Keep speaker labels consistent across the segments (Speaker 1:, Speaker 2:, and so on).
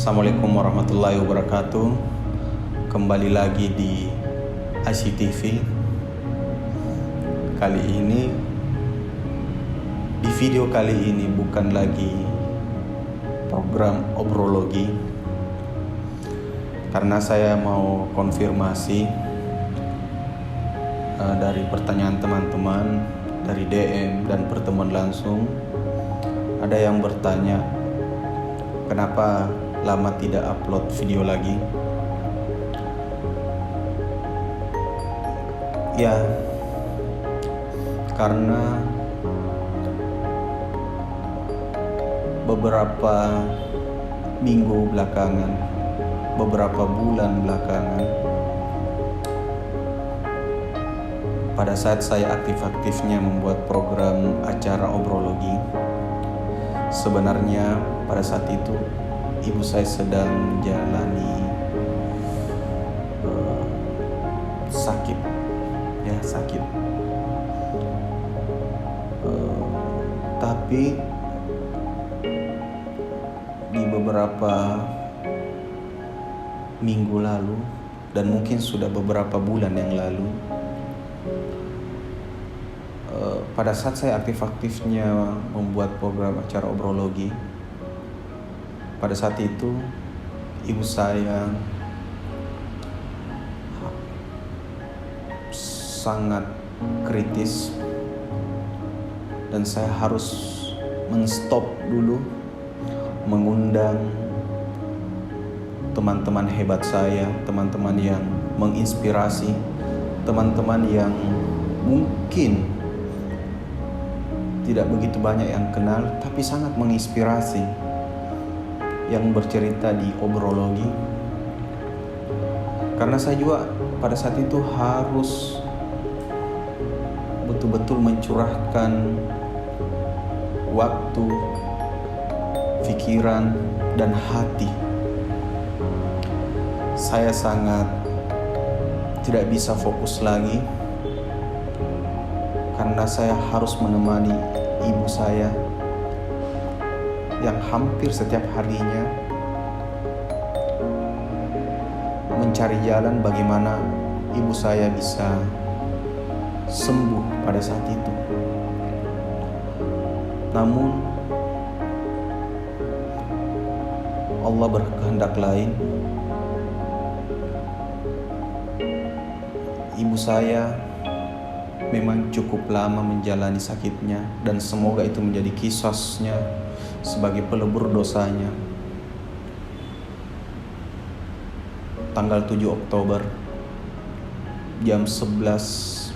Speaker 1: Assalamualaikum warahmatullahi wabarakatuh. Kembali lagi di ICTV. Kali ini, di video kali ini bukan lagi program obrologi, karena saya mau konfirmasi dari pertanyaan teman-teman, dari DM dan pertemuan langsung. Ada yang bertanya, kenapa lama tidak upload video lagi? Ya, karena beberapa minggu belakangan, beberapa bulan belakangan, pada saat saya aktif-aktifnya membuat program acara obrologi, sebenarnya pada saat itu ibu saya sedang menjalani sakit. Tapi di beberapa minggu lalu dan mungkin sudah beberapa bulan yang lalu, pada saat saya aktif-aktifnya membuat program acara obrologi, pada saat itu ibu saya sangat kritis dan saya harus men-stop dulu, mengundang teman-teman hebat saya, teman-teman yang menginspirasi, teman-teman yang mungkin tidak begitu banyak yang kenal tapi sangat menginspirasi, yang bercerita di obrologi. Karena saya juga pada saat itu harus betul-betul mencurahkan waktu, pikiran, dan hati. Saya sangat tidak bisa fokus lagi karena saya harus menemani ibu saya yang hampir setiap harinya mencari jalan bagaimana ibu saya bisa sembuh pada saat itu. Namun Allah berkehendak lain. Ibu saya memang cukup lama menjalani sakitnya, dan semoga itu menjadi qisasnya sebagai pelebur dosanya. Tanggal 7 Oktober jam 11,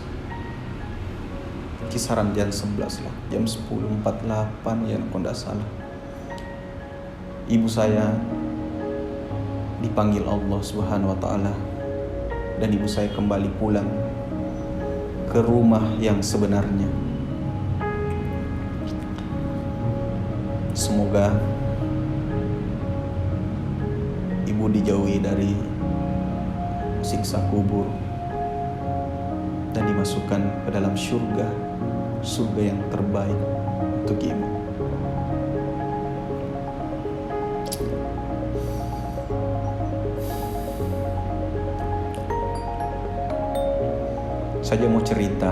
Speaker 1: kisaran jam 11 lah, jam 10.48 ya kalau tidak salah, ibu saya dipanggil Allah Subhanahu wa Ta'ala dan ibu saya kembali pulang ke rumah yang sebenarnya. Semoga ibu dijauhi dari siksa kubur dan dimasukkan ke dalam surga yang terbaik untuk ibu. Saya mau cerita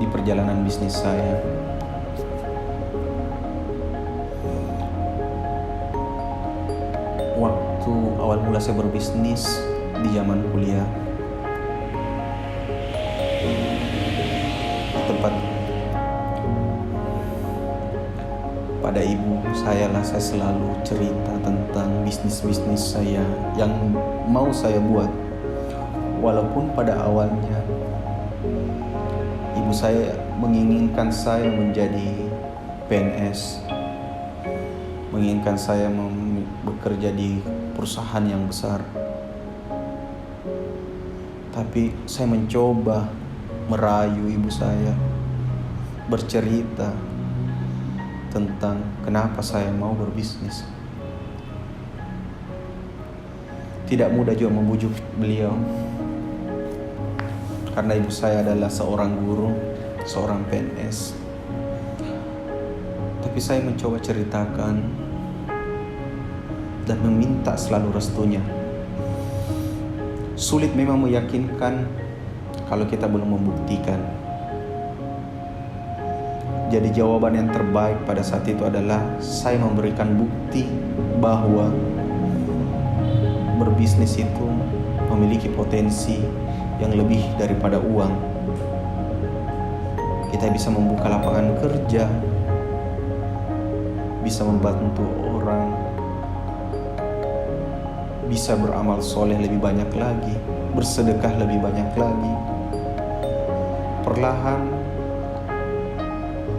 Speaker 1: di perjalanan bisnis saya. Waktu awal mula saya berbisnis di zaman kuliah, tempat pada ibu saya lah saya selalu cerita tentang bisnis saya yang mau saya buat. Walaupun pada awalnya ibu saya menginginkan saya menjadi PNS, menginginkan saya bekerja di perusahaan yang besar, tapi saya mencoba merayu ibu saya, bercerita tentang kenapa saya mau berbisnis. Tidak mudah juga membujuk beliau, karena ibu saya adalah seorang guru, seorang PNS. Tapi saya mencoba ceritakan dan meminta selalu restunya. Sulit memang meyakinkan kalau kita belum membuktikan. Jadi jawaban yang terbaik pada saat itu adalah saya memberikan bukti bahwa berbisnis itu memiliki potensi yang lebih daripada uang. Kita bisa membuka lapangan kerja, bisa membantu orang, bisa beramal soleh lebih banyak lagi, bersedekah lebih banyak lagi. Perlahan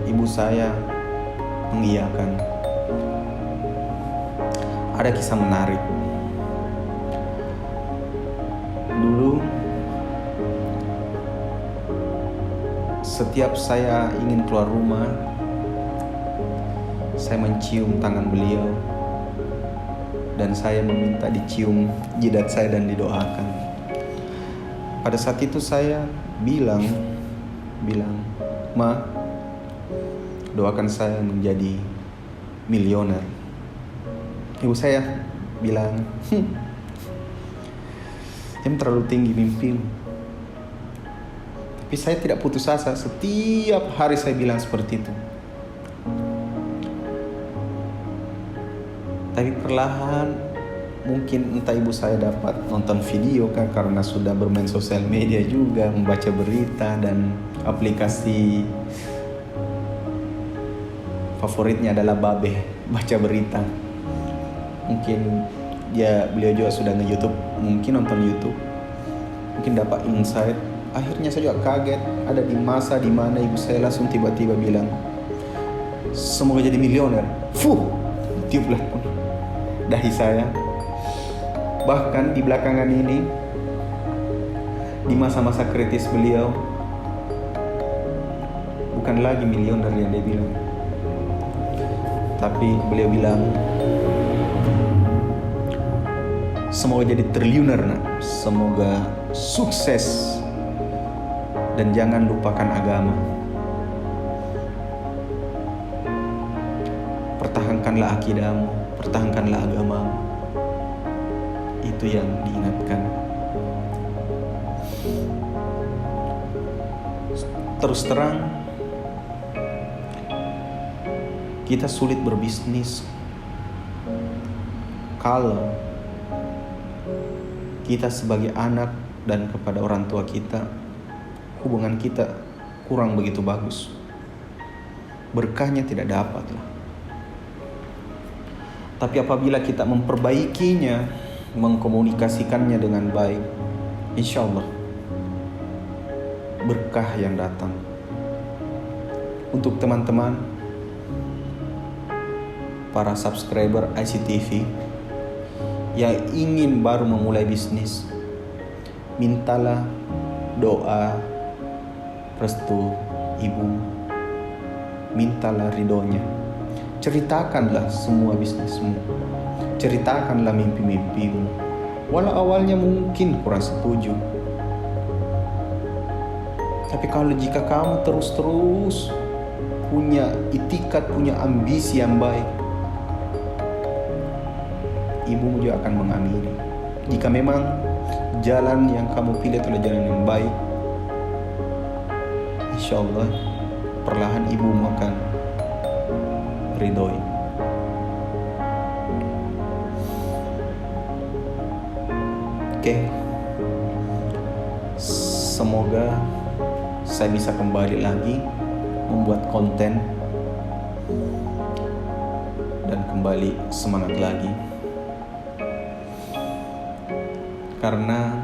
Speaker 1: ibu saya mengiyakan. Ada kisah menarik. Dulu setiap saya ingin keluar rumah, saya mencium tangan beliau dan saya meminta dicium jidat saya dan didoakan. Pada saat itu saya bilang, "Ma, doakan saya menjadi milioner." Ibu saya bilang, "Jangan terlalu tinggi mimpimu." Tapi saya tidak putus asa. Setiap hari saya bilang seperti itu. Tapi perlahan mungkin entah ibu saya dapat nonton video kan, karena sudah bermain sosial media juga, membaca berita, dan aplikasi favoritnya adalah Babe, baca berita. Mungkin beliau juga sudah nge-YouTube, mungkin nonton YouTube, mungkin dapat insight. Akhirnya saya juga kaget, ada di masa di mana ibu saya langsung tiba-tiba bilang, "Semoga jadi milioner." Tiuplah dahi saya. Bahkan di belakangan ini, di masa-masa kritis beliau, bukan lagi milioner yang dia bilang, tapi beliau bilang, "Semoga jadi triliuner, nak. Semoga sukses. Dan jangan lupakan agama. Pertahankanlah akidahmu, pertahankanlah agamamu." Itu yang diingatkan. Terus terang, kita sulit berbisnis kalau kita sebagai anak dan kepada orang tua kita, hubungan kita kurang begitu bagus. Berkahnya tidak dapat lah. Tapi apabila kita memperbaikinya, mengkomunikasikannya dengan baik, insya Allah berkah yang datang. Untuk teman-teman para subscriber ICTV yang ingin baru memulai bisnis, mintalah doa restu ibu, mintalah ridhonya. Ceritakanlah semua bisnismu, ceritakanlah mimpi-mimpimu. Walau awalnya mungkin kurang setuju, tapi jika kamu terus punya itikat, punya ambisi yang baik, ibumu juga akan mengamini. Jika memang jalan yang kamu pilih adalah jalan yang baik, insya Allah perlahan ibumu akan ridhoi. Oke. Semoga saya bisa kembali lagi membuat konten dan kembali semangat lagi, karena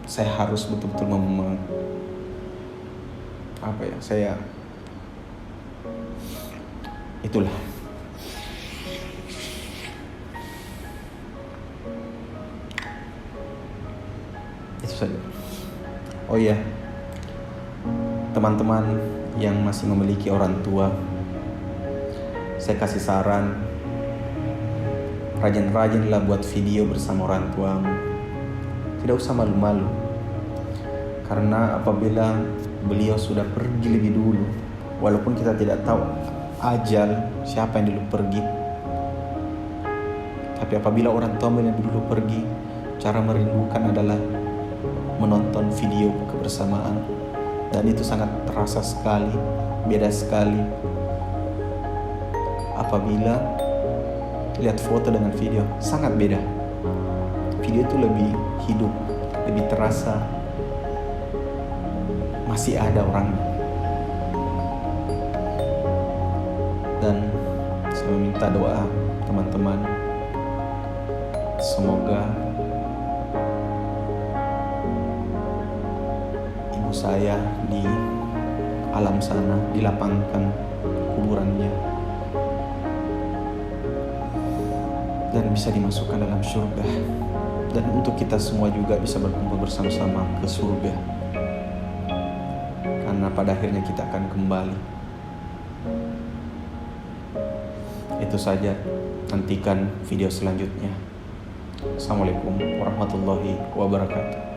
Speaker 1: saya harus betul-betul itulah. Itu saja. Oh iya, teman-teman yang masih memiliki orang tua, saya kasih saran, rajin-rajinlah buat video bersama orang tuamu. Tidak usah malu-malu, karena apabila beliau sudah pergi lebih dulu, walaupun kita tidak tahu ajal siapa yang dulu pergi, Tapi apabila orang tuamu yang dulu pergi, cara merindukan adalah menonton video kebersamaan. Dan itu sangat terasa sekali, beda sekali apabila lihat foto dengan video, sangat beda. Video itu lebih hidup, lebih terasa masih ada orangnya. Dan saya meminta doa teman-teman, semoga ibu saya di alam sana dilapangkan kuburannya dan bisa dimasukkan dalam surga, dan untuk kita semua juga bisa berkumpul bersama-sama ke surga, karena pada akhirnya kita akan kembali. Itu saja, nantikan video selanjutnya. Assalamualaikum warahmatullahi wabarakatuh.